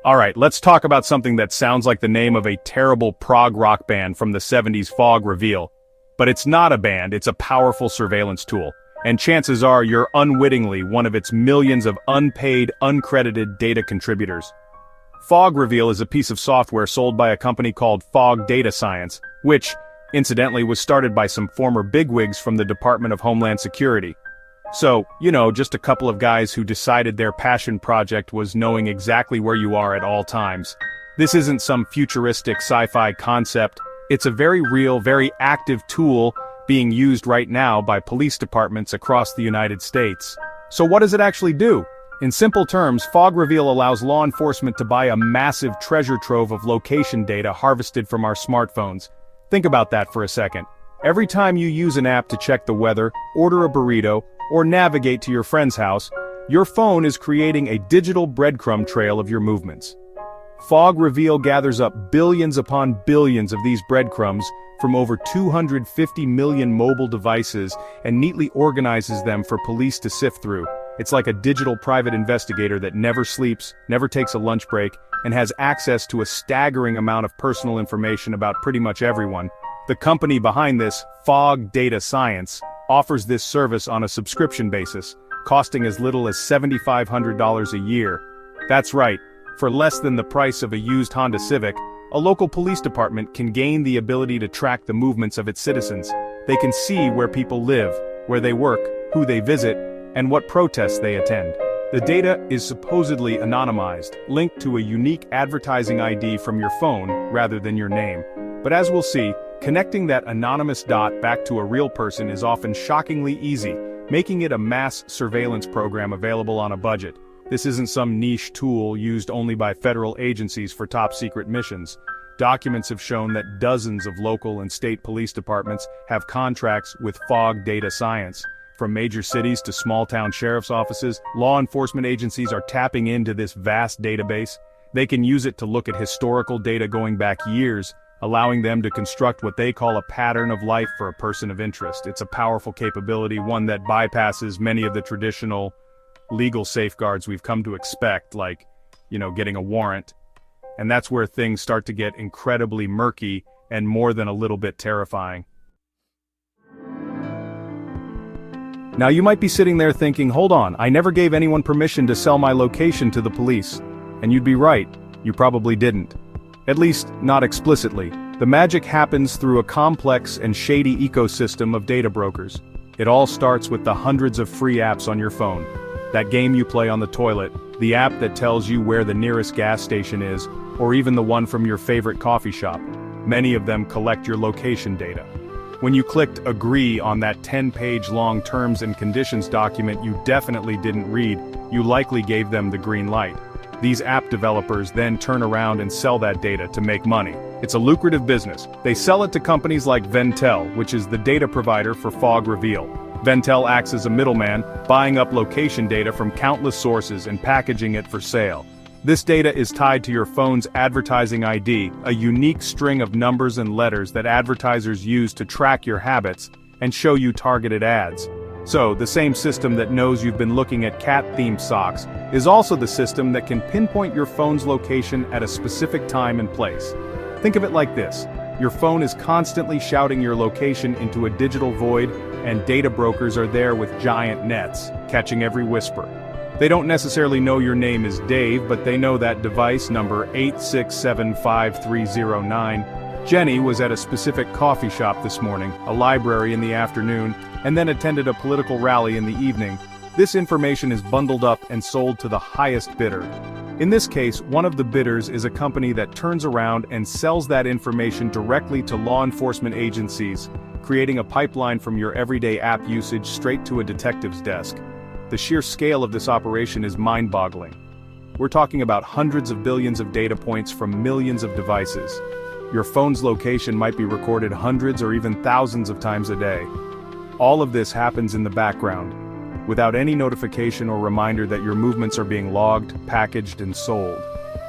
Alright, let's talk about something that sounds like the name of a terrible prog rock band from the 70s, Fog Reveal. But it's not a band, it's a powerful surveillance tool. And chances are you're unwittingly one of its millions of unpaid, uncredited data contributors. Fog Reveal is a piece of software sold by a company called Fog Data Science, which, incidentally, was started by some former bigwigs from the Department of Homeland Security. So, just a couple of guys who decided their passion project was knowing exactly where you are at all times. This isn't some futuristic sci-fi concept, it's a very real, very active tool being used right now by police departments across the United States. So what does it actually do? In simple terms, Fog Reveal allows law enforcement to buy a massive treasure trove of location data harvested from our smartphones. Think about that for a second. Every time you use an app to check the weather, order a burrito, or navigate to your friend's house, your phone is creating a digital breadcrumb trail of your movements. Fog Reveal gathers up billions upon billions of these breadcrumbs from over 250 million mobile devices and neatly organizes them for police to sift through. It's like a digital private investigator that never sleeps, never takes a lunch break, and has access to a staggering amount of personal information about pretty much everyone. The company behind this, Fog Data Science, offers this service on a subscription basis, costing as little as $7,500 a year. That's right, for less than the price of a used Honda Civic, a local police department can gain the ability to track the movements of its citizens. They can see where people live, where they work, who they visit, and what protests they attend. The data is supposedly anonymized, linked to a unique advertising ID from your phone rather than your name. But as we'll see, connecting that anonymous dot back to a real person is often shockingly easy, making it a mass surveillance program available on a budget. This isn't some niche tool used only by federal agencies for top-secret missions. Documents have shown that dozens of local and state police departments have contracts with Fog Data Science. From major cities to small-town sheriff's offices, law enforcement agencies are tapping into this vast database. They can use it to look at historical data going back years, allowing them to construct what they call a pattern of life for a person of interest. It's a powerful capability, one that bypasses many of the traditional legal safeguards we've come to expect, like, getting a warrant. And that's where things start to get incredibly murky and more than a little bit terrifying. Now you might be sitting there thinking, hold on, I never gave anyone permission to sell my location to the police. And you'd be right, you probably didn't. At least, not explicitly. The magic happens through a complex and shady ecosystem of data brokers. It all starts with the hundreds of free apps on your phone. That game you play on the toilet, the app that tells you where the nearest gas station is, or even the one from your favorite coffee shop. Many of them collect your location data. When you clicked agree on that 10-page long terms and conditions document you definitely didn't read, you likely gave them the green light. These app developers then turn around and sell that data to make money. It's a lucrative business. They sell it to companies like Ventel, which is the data provider for Fog Reveal. Ventel acts as a middleman, buying up location data from countless sources and packaging it for sale. This data is tied to your phone's advertising ID, a unique string of numbers and letters that advertisers use to track your habits and show you targeted ads. So, the same system that knows you've been looking at cat-themed socks is also the system that can pinpoint your phone's location at a specific time and place. Think of it like this. Your phone is constantly shouting your location into a digital void, and data brokers are there with giant nets, catching every whisper. They don't necessarily know your name is Dave, but they know that device number 8675309. Jenny was at a specific coffee shop this morning, a library in the afternoon, and then attended a political rally in the evening. This information is bundled up and sold to the highest bidder. In this case, one of the bidders is a company that turns around and sells that information directly to law enforcement agencies, creating a pipeline from your everyday app usage straight to a detective's desk. The sheer scale of this operation is mind-boggling. We're talking about hundreds of billions of data points from millions of devices. Your phone's location might be recorded hundreds or even thousands of times a day. All of this happens in the background, without any notification or reminder that your movements are being logged, packaged, and sold.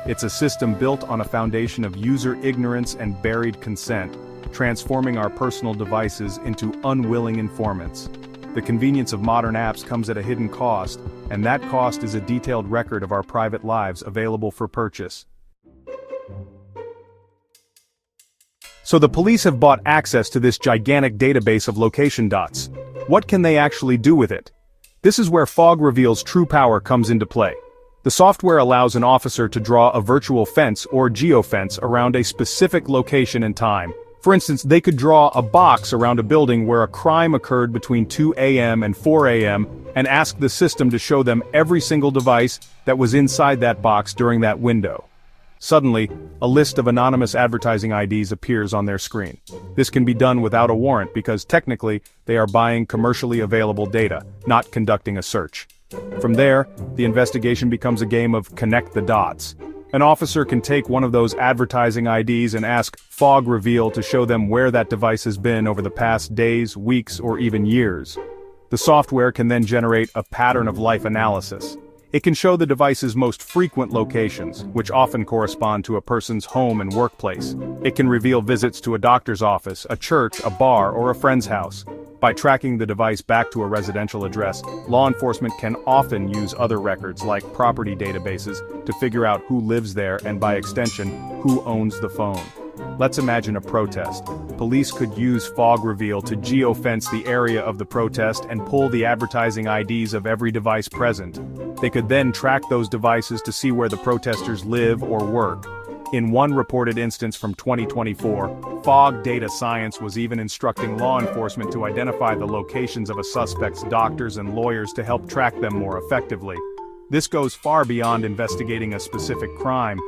It's a system built on a foundation of user ignorance and buried consent, transforming our personal devices into unwilling informants. The convenience of modern apps comes at a hidden cost, and that cost is a detailed record of our private lives available for purchase. So the police have bought access to this gigantic database of location dots. What can they actually do with it? This is where Fog Reveal's true power comes into play. The software allows an officer to draw a virtual fence or geofence around a specific location and time. For instance, they could draw a box around a building where a crime occurred between 2 a.m. and 4 a.m. and ask the system to show them every single device that was inside that box during that window. Suddenly, a list of anonymous advertising IDs appears on their screen. This can be done without a warrant because technically, they are buying commercially available data, not conducting a search. From there, the investigation becomes a game of connect the dots. An officer can take one of those advertising IDs and ask Fog Reveal to show them where that device has been over the past days, weeks, or even years. The software can then generate a pattern of life analysis. It can show the device's most frequent locations, which often correspond to a person's home and workplace. It can reveal visits to a doctor's office, a church, a bar, or a friend's house. By tracking the device back to a residential address, law enforcement can often use other records like property databases to figure out who lives there and by extension, who owns the phone. Let's imagine a protest. Police could use Fog Reveal to geofence the area of the protest and pull the advertising IDs of every device present. They could then track those devices to see where the protesters live or work. In one reported instance from 2024, Fog Data Science was even instructing law enforcement to identify the locations of a suspect's doctors and lawyers to help track them more effectively. This goes far beyond investigating a specific crime.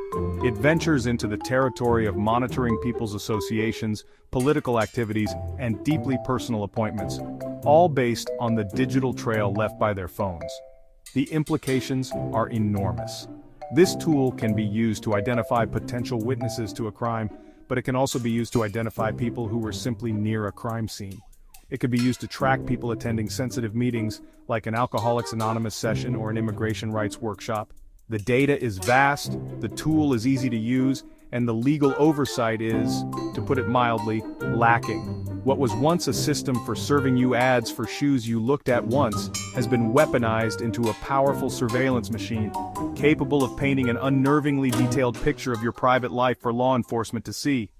It ventures into the territory of monitoring people's associations, political activities, and deeply personal appointments, all based on the digital trail left by their phones. The implications are enormous. This tool can be used to identify potential witnesses to a crime, but it can also be used to identify people who were simply near a crime scene. It could be used to track people attending sensitive meetings, like an Alcoholics Anonymous session or an immigration rights workshop. The data is vast, the tool is easy to use, and the legal oversight is, to put it mildly, lacking. What was once a system for serving you ads for shoes you looked at once has been weaponized into a powerful surveillance machine, capable of painting an unnervingly detailed picture of your private life for law enforcement to see.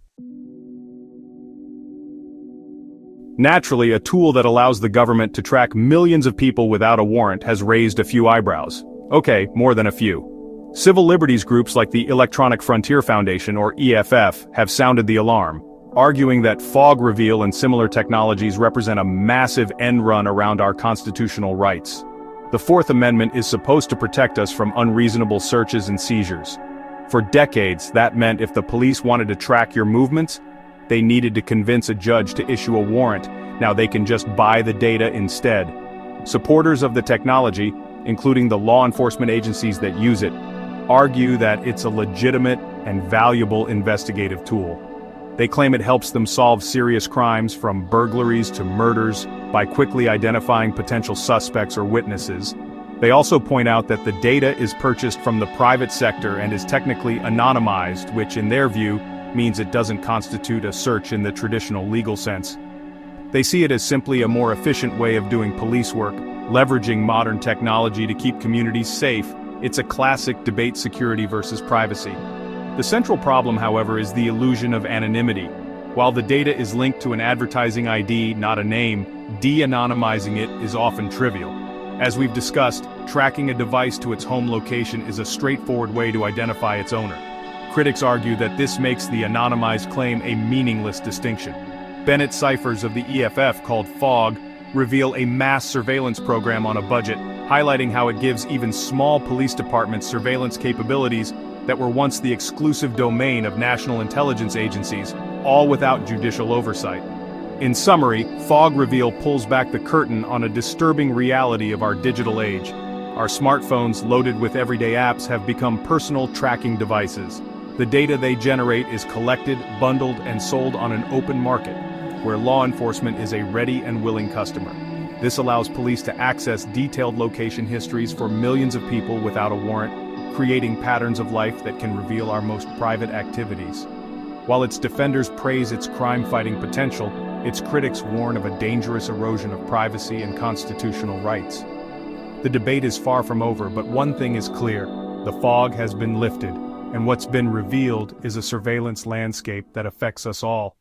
Naturally, a tool that allows the government to track millions of people without a warrant has raised a few eyebrows. Okay, more than a few. Civil liberties groups like the Electronic Frontier Foundation, or EFF, have sounded the alarm, arguing that Fog Reveal and similar technologies represent a massive end run around our constitutional rights. The Fourth Amendment is supposed to protect us from unreasonable searches and seizures. For decades, that meant if the police wanted to track your movements, they needed to convince a judge to issue a warrant. Now they can just buy the data instead. Supporters of the technology, including the law enforcement agencies that use it, argue that it's a legitimate and valuable investigative tool. They claim it helps them solve serious crimes from burglaries to murders by quickly identifying potential suspects or witnesses. They also point out that the data is purchased from the private sector and is technically anonymized, which in their view means it doesn't constitute a search in the traditional legal sense. They see it as simply a more efficient way of doing police work, leveraging modern technology to keep communities safe. It's a classic debate: security versus privacy. The central problem, however, is the illusion of anonymity. While the data is linked to an advertising ID, not a name, de-anonymizing it is often trivial. As we've discussed, tracking a device to its home location is a straightforward way to identify its owner. Critics argue that this makes the anonymized claim a meaningless distinction. Bennett Cyphers of the EFF, called Fog, reveal a mass surveillance program on a budget, highlighting how it gives even small police departments surveillance capabilities that were once the exclusive domain of national intelligence agencies, all without judicial oversight. In summary, Fog Reveal pulls back the curtain on a disturbing reality of our digital age. Our smartphones, loaded with everyday apps, have become personal tracking devices. The data they generate is collected, bundled, and sold on an open market, where law enforcement is a ready and willing customer. This allows police to access detailed location histories for millions of people without a warrant, creating patterns of life that can reveal our most private activities. While its defenders praise its crime-fighting potential, its critics warn of a dangerous erosion of privacy and constitutional rights. The debate is far from over, but one thing is clear. The fog has been lifted, and what's been revealed is a surveillance landscape that affects us all.